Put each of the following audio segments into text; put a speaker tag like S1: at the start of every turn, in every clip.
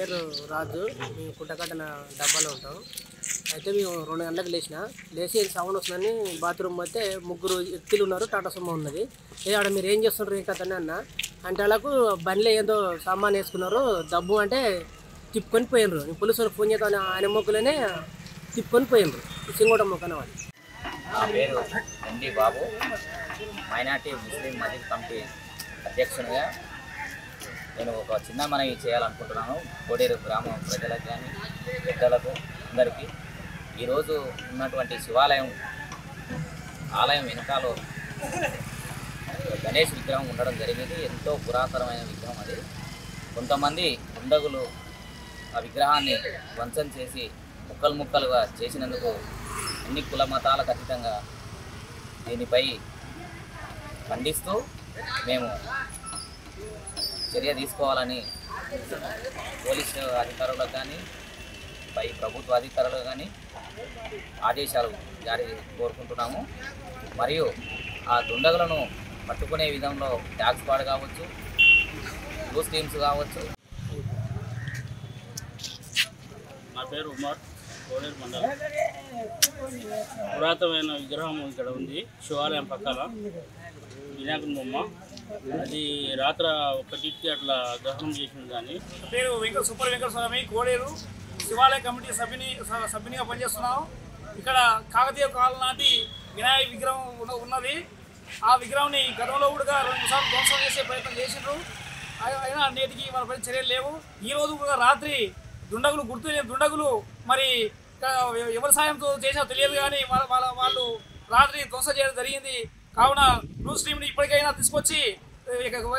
S1: పేరు రాజు. మేము పుట్టకట్టన డబ్బాలో ఉంటాం. అయితే మేము 2 గంటలకు లేచి సౌండ్ వస్తుందని బాత్రూమ్ పోతే 3 వ్యక్తులు ఉన్నారు, టాటా సుమో ఉన్నది. ఆడ మీరు ఏం చేస్తున్నారు ఏం కథని అన్న అంటే వాళ్ళకు బండిలో ఏదో సామాన్ వేసుకున్నారు, దబ్బు అంటే తిప్పుకొని పోయినరు. పోలీసులు ఫోన్ చేద్దాం ఆయన మొక్కులనే తిప్పుకొని పోయినరు సింగోట మొక్కన వాళ్ళు.
S2: నా పేరు ఎండి బాబు, మైనార్టీ ముస్లిం మసీద్ కమిటీ అధ్యక్షునిగా నేను ఒక చిన్న మనవి చేయాలనుకుంటున్నాను. కోడేరు గ్రామ ప్రజలకు కానీ పెద్దలకు అందరికీ. ఈరోజు ఉన్నటువంటి శివాలయం ఆలయం వెనకాల గణేష్ విగ్రహం ఉండడం జరిగింది. ఎంతో పురాతనమైన విగ్రహం అది. కొంతమంది దుండగులు ఆ విగ్రహాన్ని ధ్వంసం చేసి ముక్కలుగా చేసినందుకు అన్ని కుల మతాలకు అతీతంగా దీనిపై ఖండిస్తూ మేము చర్య తీసుకోవాలని పోలీసు అధికారులకు కానీ పై ప్రభుత్వ అధికారులకు కానీ ఆదేశాలు జారీ కోరుకుంటున్నాము. మరియు ఆ దుండగులను పట్టుకునే విధంలో ట్యాక్స్ స్క్వాడ్ కావచ్చు, బ్లూ టీమ్స్ కావచ్చు.
S3: నా పేరు ఉమర్, కోడేరు మండలం. పురాతనమైన విగ్రహం ఇక్కడ ఉంది శివాలయం పక్కన, వినాయకుని బొమ్మ. అది రాత్రి 1కి అట్లా దహనం చేసింది. కానీ
S4: పేరు సూపర్ వెంకట స్వామి, కోడేరు శివాలయ కమిటీ సభ్యునిగా పనిచేస్తున్నాం. ఇక్కడ కాకతీయ కాలం నాటి వినాయక విగ్రహం ఉన్నది. ఆ విగ్రహాన్ని గతంలో కూడా 2 సార్లు ధ్వంసం చేసే ప్రయత్నం చేసిండ్రు. అయినా నేటికి మన పైన చర్యలు లేవు. ఈరోజు కూడా రాత్రి దుండగులు మరి ఎవరి సాయంతో చేసినా తెలియదు, కానీ వాళ్ళు రాత్రి ధ్వంసం చేయడం జరిగింది. కావున బ్లూ స్ట్రీమ్ని ఇప్పటికైనా తీసుకొచ్చి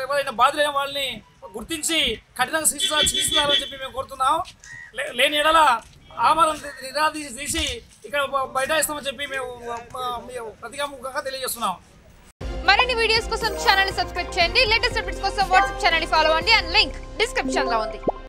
S4: ఎవరైనా బాధ్యులైన వాళ్ళని గుర్తించి కఠినంగా శిక్షిస్తారని చెప్పి మేము కోరుతున్నాం. లేని ఎడల ఆమరణ తీసి ఇక్కడ బైఠాయిస్తామని చెప్పి మేము ప్రతిజ్ఞాముఖంగా తెలియజేస్తున్నాం.
S5: మరిన్ని వీడియోస్ కోసం ఛానల్ ని సబ్స్క్రైబ్ చేయండి. లేటెస్ట్ అప్డేట్స్ కోసం వాట్సాప్ ఛానల్ ని ఫాలో అవ్వండి. అండ్ లింక్ డిస్క్రిప్షన్ లో ఉంది.